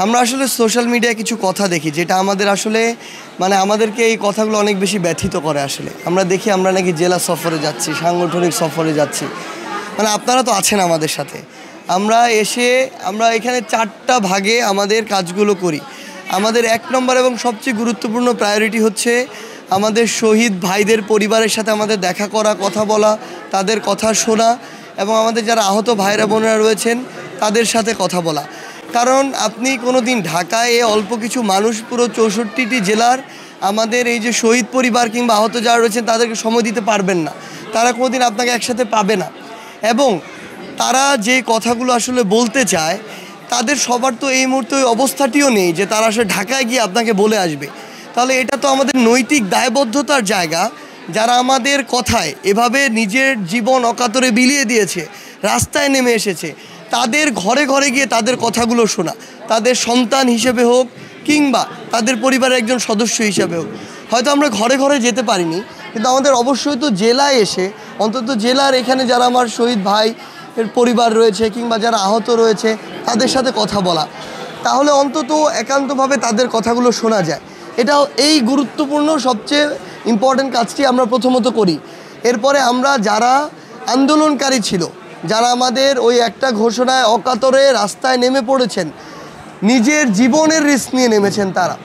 আমরা আসলে সোশ্যাল মিডিয়ায় কিছু কথা দেখি যেটা আমাদের আসলে আমাদেরকে এই কথাগুলো অনেক বেশি ব্যথিত করে। আসলে আমরা দেখি আমরা নাকি জেলা সফরে যাচ্ছি, সাংগঠনিক সফরে যাচ্ছি, আপনারা তো আছেন আমাদের সাথে। আমরা এখানে 4টা ভাগে আমাদের কাজগুলো করি। আমাদের 1 নম্বর এবং সবচেয়ে গুরুত্বপূর্ণ প্রায়োরিটি হচ্ছে আমাদের শহীদ ভাইদের পরিবারের সাথে আমাদের দেখা করা, কথা বলা, তাদের কথা শোনা এবং আমাদের যারা আহত ভাইরা বোনেরা রয়েছেন তাদের সাথে কথা বলা। কারণ আপনি কোনো দিন ঢাকায় অল্প কিছু মানুষ পুরো 64টি জেলার আমাদের এই যে শহীদ পরিবার কিংবা আহত যারা রয়েছেন তাদেরকে সময় দিতে পারবেন না। তারা কোনো দিন আপনাকে একসাথে পাবে না এবং তারা যে কথাগুলো আসলে বলতে চায় তাদের সবার তো এই মুহূর্তে ওই অবস্থাটিও নেই যে তারা আসলে ঢাকায় গিয়ে আপনাকে বলে আসবে। তাহলে এটা তো আমাদের নৈতিক দায়বদ্ধতার জায়গা। যারা আমাদের কথায় এভাবে নিজের জীবন অকাতরে বিলিয়ে দিয়েছে, রাস্তায় নেমে এসেছে, তাদের ঘরে ঘরে গিয়ে তাদের কথাগুলো শোনা, তাদের সন্তান হিসেবে হোক কিংবা তাদের পরিবারের একজন সদস্য হিসেবে হোক। হয়তো আমরা ঘরে ঘরে যেতে পারিনি, কিন্তু আমাদের অবশ্যই তো জেলায় এসে অন্তত জেলার এখানে যারা আমার শহীদ ভাই এর পরিবার রয়েছে কিংবা যারা আহত রয়েছে তাদের সাথে কথা বলা, তাহলে অন্তত একান্তভাবে তাদের কথাগুলো শোনা যায়। এটাও এই গুরুত্বপূর্ণ সবচেয়ে ইম্পর্ট্যান্ট কাজটি আমরা প্রথমত করি। এরপরে আমরা যারা আন্দোলনকারী ছিল, যারা আমাদের ওই একটা ঘোষণায় অকাতরে রাস্তায় নেমে পড়েছেন, নিজের জীবনের রিস্ক নিয়ে নেমেছেন, তারা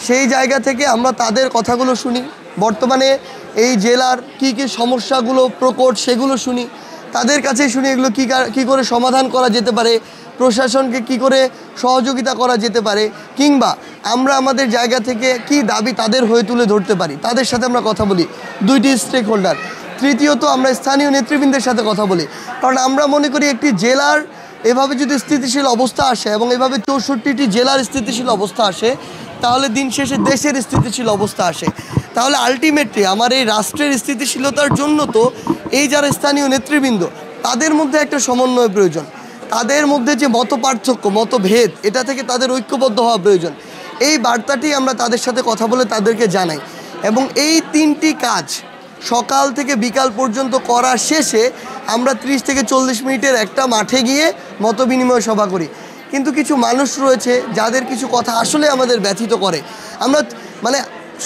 সেই জায়গা থেকে আমরা তাদের কথাগুলো শুনি। বর্তমানে এই জেলার কি কি সমস্যাগুলো প্রকট সেগুলো শুনি, তাদের কাছে শুনি এগুলো কী করে সমাধান করা যেতে পারে, প্রশাসনকে কি করে সহযোগিতা করা যেতে পারে, কিংবা আমরা আমাদের জায়গা থেকে কি দাবি তাদের হয়ে তুলে ধরতে পারি, তাদের সাথে আমরা কথা বলি। 2টি স্টেক হোল্ডার। তৃতীয়ত আমরা স্থানীয় নেতৃবৃন্দের সাথে কথা বলি। কারণ আমরা মনে করি একটি জেলার এভাবে যদি স্থিতিশীল অবস্থা আসে এবং এভাবে 64টি জেলার স্থিতিশীল অবস্থা আসে, তাহলে দিন শেষে দেশের স্থিতিশীল অবস্থা আসে। তাহলে আলটিমেটলি আমার এই রাষ্ট্রের স্থিতিশীলতার জন্য তো এই যারা স্থানীয় নেতৃবৃন্দ তাদের মধ্যে একটা সমন্বয় প্রয়োজন। তাদের মধ্যে যে মতপার্থক্য, মতভেদ, এটা থেকে তাদের ঐক্যবদ্ধ হওয়া প্রয়োজন। এই বার্তাটি আমরা তাদের সাথে কথা বলে তাদেরকে জানাই এবং এই 3টি কাজ সকাল থেকে বিকাল পর্যন্ত করার শেষে আমরা 30 থেকে 40 মিনিটের একটা মাঠে গিয়ে মতবিনিময় সভা করি। কিন্তু কিছু মানুষ রয়েছে যাদের কিছু কথা আসলে আমাদের ব্যথিত করে। আমরা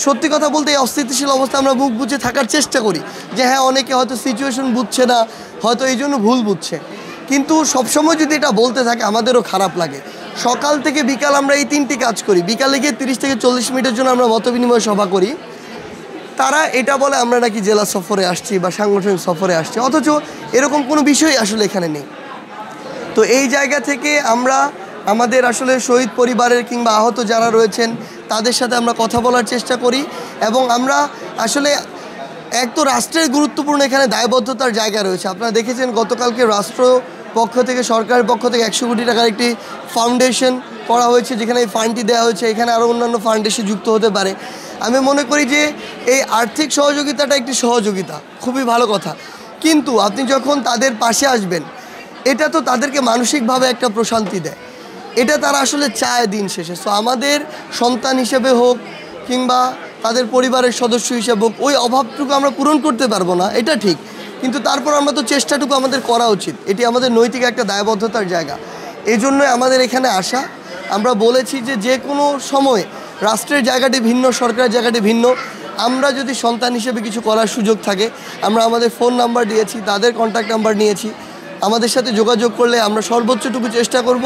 সত্যি কথা বলতে এই অস্থিতিশীল অবস্থা আমরা মুখ বুঝে থাকার চেষ্টা করি যে হ্যাঁ, অনেকে হয়তো সিচুয়েশন বুঝছে না, হয়তো এই জন্য ভুল বুঝছে, কিন্তু সবসময় যদি এটা বলতে থাকে আমাদেরও খারাপ লাগে। সকাল থেকে বিকাল আমরা এই 3টি কাজ করি। বিকালে গিয়ে 30 থেকে 40 মিনিটের জন্য আমরা মতবিনিময় সভা করি। তারা এটা বলে আমরা নাকি জেলা সফরে আসছি বা সাংগঠনিক সফরে আসছি, অথচ এরকম কোনো বিষয়ই আসলে এখানে নেই। তো এই জায়গা থেকে আমরা আমাদের আসলে শহীদ পরিবারের কিংবা আহত যারা রয়েছেন তাদের সাথে আমরা কথা বলার চেষ্টা করি এবং আমরা আসলে এক তো রাষ্ট্রের গুরুত্বপূর্ণ এখানে দায়বদ্ধতার জায়গা রয়েছে। আপনারা দেখেছেন গতকালকে রাষ্ট্র পক্ষ থেকে, সরকারের পক্ষ থেকে 100 কোটি টাকার একটি ফাউন্ডেশন করা হয়েছে, যেখানে এই ফান্ডটি দেওয়া হয়েছে। এখানে আরও অন্যান্য ফান্ডেশন যুক্ত হতে পারে। আমি মনে করি যে এই আর্থিক সহযোগিতাটা একটি সহযোগিতা, খুবই ভালো কথা, কিন্তু আপনি যখন তাদের পাশে আসবেন এটা তো তাদেরকে মানসিকভাবে একটা প্রশান্তি দেয়। এটা তারা আসলে চায় দিন শেষে। সো আমাদের সন্তান হিসেবে হোক কিংবা তাদের পরিবারের সদস্য হিসেবে হোক, ওই অভাবটুকু আমরা পূরণ করতে পারবো না, এটা ঠিক, কিন্তু তারপর আমরা তো চেষ্টাটুকু আমাদের করা উচিত। এটি আমাদের নৈতিক একটা দায়বদ্ধতার জায়গা। এই জন্যই আমাদের এখানে আসা। আমরা বলেছি যে যে কোনো সময়ে রাষ্ট্রের জায়গাটি ভিন্ন, সরকারের জায়গাটি ভিন্ন। আমরা যদি সন্তান হিসেবে কিছু করার সুযোগ থাকে, আমরা আমাদের ফোন নাম্বার দিয়েছি, তাদের কন্ট্যাক্ট নাম্বার নিয়েছি। আমাদের সাথে যোগাযোগ করলে আমরা সর্বোচ্চটুকু চেষ্টা করব,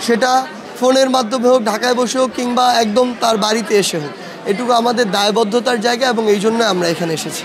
সেটা ফোনের মাধ্যমে হোক, ঢাকায় বসে হোক কিংবা একদম তার বাড়িতে এসে হোক। এটুকু আমাদের দায়বদ্ধতার জায়গা এবং এই জন্য আমরা এখানে এসেছি।